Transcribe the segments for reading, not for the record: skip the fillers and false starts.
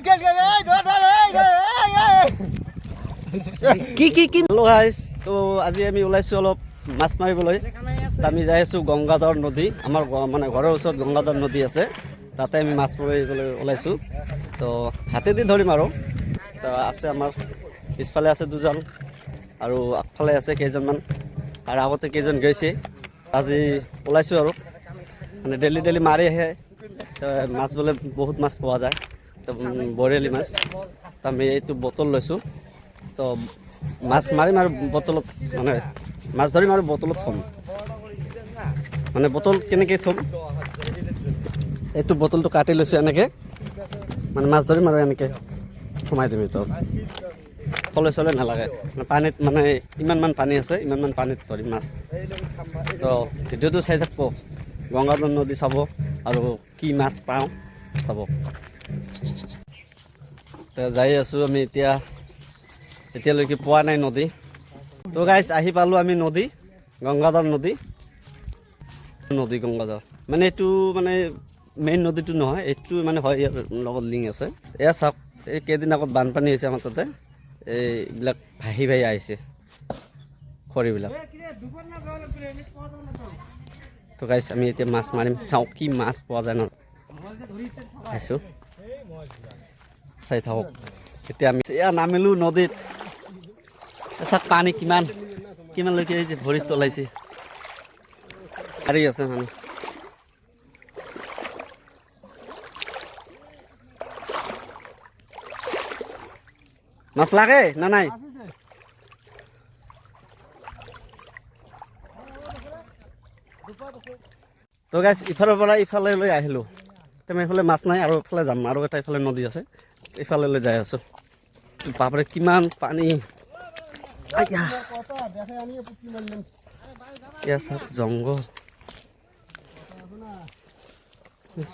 কি hello' guys, তো আজি আমি ওলাইছোঁ অলপ মাছ মাৰিবলৈ। আমি যাই আছোঁ গংগাধৰ নদী, আমাৰ মানে ঘৰৰ ওচৰত গংগাধৰ নদী আছে, তাতে আমি মাছ মাৰিবলৈ ওলাইছোঁ। তো হাতেদি ধৰিম আৰু তো আছে আমাৰ পিছফালে আছে দুজন আৰু আগফালে আছে কেইজনমান আৰু আগতে কেইজন গৈছে। আজি ওলাইছোঁ আৰু মানে ডেইলি মাৰি আহে। তো মাছ বোলে বহুত মাছ পোৱা যায়, তো বৰেলি মাছ। তো আমি এইটো বটল লৈছোঁ, তো মাছ মাৰিম আৰু বটলত মানে মাছ ধৰিম আৰু বটলত থ'ম। মানে বটল কেনেকৈ থ'ম, এইটো বটলটো কাটি লৈছোঁ এনেকৈ, মানে মাছ ধৰিম আৰু এনেকৈ সোমাই দিম ভিতৰত। কলে চলে নালাগে, পানীত মানে ইমানমান পানী আছে, ইমানমান পানীত ধৰিম মাছ। তো ভিডিঅ'টো চাই থাকিব, গংগাধৰ নদী চাব আৰু কি মাছ পাওঁ চাব। তো যাই আছোঁ আমি এতিয়ালৈকে পোৱা নাই নদী। তো গাইজ আহি পালোঁ আমি নদী, গংগাধৰ নদী গংগাধৰ। মানে এইটো মানে মেইন নদীটো নহয়, এইটো মানে হয় ইয়াৰ লগত লিংক আছে। এয়া চাওক, এই কেইদিন আগত বানপানী হৈছে আমাৰ তাতে, এইবিলাক ভাহি আহিছে খৰিবিলাক। তো গাইজ আমি এতিয়া মাছ মাৰিম, চাওঁ কি মাছ পোৱা যায় ন খাইছোঁ, চাই থাকক। এতিয়া আমি এয়া নামিলোঁ নদীত, চাওক পানী কিমানলৈকে আহিছে, ভৰিত তলাইছে, সাৰি আছে মানে। মাছ লাগে না নাই? তো গাইজ ইফালৰ পৰা ইফালে লৈ আহিলোঁ, তেনে এইফালে মাছ নাই আৰু এইফালে যাম, আৰু এটা ইফালে নদী আছে, এইফালে লৈ যাই আছোঁ। বাপৰে কিমান পানী, জংঘল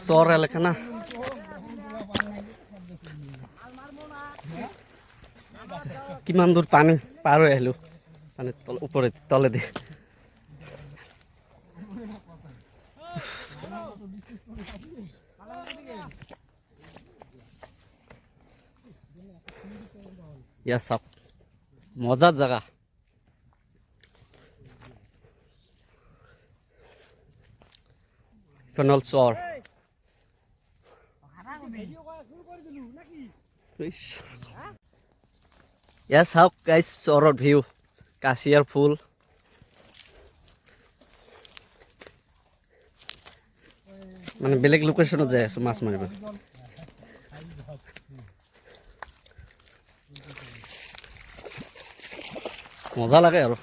চৰ এলেকা না। কিমান দূৰ পানী পাৰ হৈ আহিলোঁ, মানে তলেদি। ইয়া চাওক, মজাৰ জাগা। কনল চৰ, ইয়া চাওক গাইজ চৰৰ ভিউ, কাশিয়াৰ ফুল। মানে বেলেগ লোকেশ্যনত যাই আছোঁ মাছ মাৰিব। মজা লাগে আৰু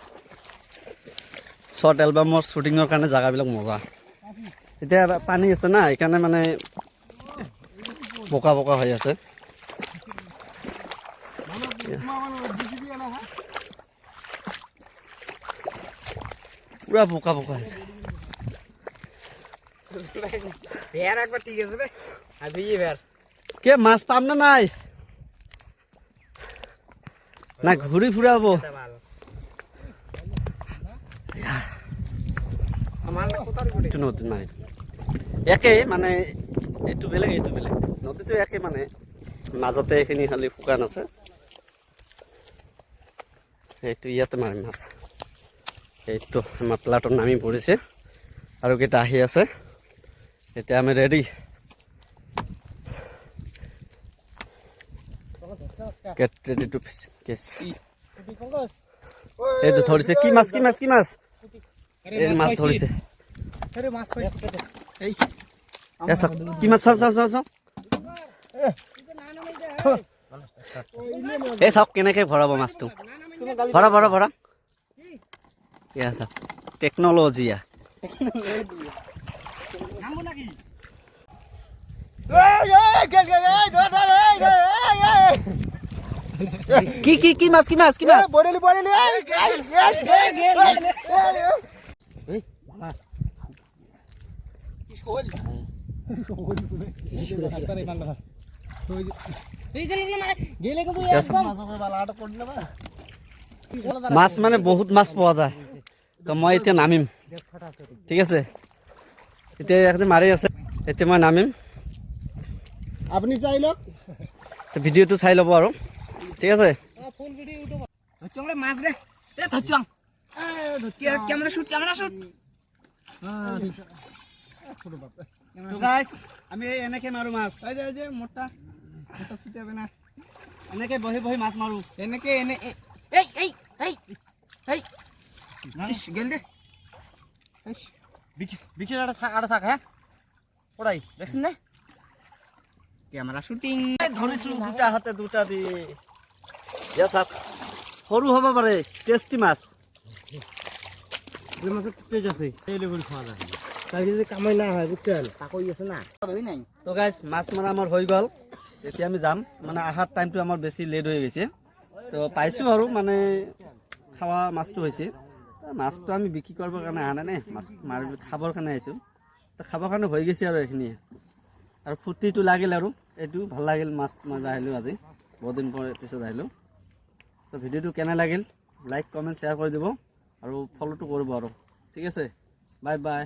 শ্বৰ্ট এলবামৰ শ্বুটিঙৰ কাৰণে জেগাবিলাক মজা। এতিয়া পানী আছে না, সেইকাৰণে মানে বোকা হৈ আছে। পুৰা বোকা হৈছে। কে মাছ পাম না নাই? না ঘূৰি ফুৰাব একেই, মানে এইটো বেলেগ নদীটো একে, মানে মাজতে এইখিনি খালি শুকান আছে। এইটো ইয়াতে মাৰিম মাছ। এইটো আমাৰ প্লাটত নামি পৰিছে আৰু কেইটা আহি আছে, এতিয়া আমি ready. Get ready to fish. Yes. এইটো ধৰিছে, কি মাছ এই মাছ ধৰিছে। কি মাছ চাওঁ এই চাওক কেনেকে ভৰাব মাছটো, ভৰা ইয়া চাওক, টেকনলজি। কি মাছ বৰেলি মাছ মানে বহুত মাছ পোৱা যায়। তো মই এতিয়া নামিম, ঠিক আছে? এতিয়া মাৰি আছে, এতিয়া মই নামিম। আপনি চাই লওক, ভিডিঅ'টো চাই ল'ব আৰু ঠিক আছে মাছ ৰে ক্যামেৰা শুট তো গাইস আমি এনেকে মাৰো মাছ মোটা চিটাবে না এনেকে বহি বহি মাছ মাৰো এনেকে এনে এই ইস গেল দে ইস বিকি আটা থাক হ্যাঁ ওরাই দেখছেন না ক্যামেরা শুটিং ধৰিছো দুটা হাতে দুটা দি চাওক সৰু হ'ব পাৰে টেষ্টি মাছ মাছের তেজ আছে এই লেবুল খাওয়া যায় তাই যদি কামাই না হয় বুঝছেন তাকই আছে না নাই তো গাইস মাছ মাৰা আমাৰ হৈ গ'ল এতিয়া আমি যাম মানে আহাৰ টাইমটো আমাৰ বেছি লেট হৈ গৈছে তো পাইছোঁ আৰু মানে খাৱা মাছটো হৈছে মাছটো আমি বিক্ৰী কৰিবৰ কাৰণে অহা নাই মাছ মাৰি খাবৰ কাৰণে আহিছোঁ তো খাবৰ কাৰণে হৈ গৈছে আৰু এইখিনিয়ে আৰু ফূৰ্তিটো লাগিল আৰু এইটো ভাল লাগিল মাছ মাছ আহিলোঁ আজি বহুত দিন পিছত আহিলোঁ তো ভিডিঅ'টো কেনে লাগিল লাইক কমেণ্ট শ্বেয়াৰ কৰি দিব আৰু ফ'ল'টো কৰিব আৰু ঠিক আছে বাই বাই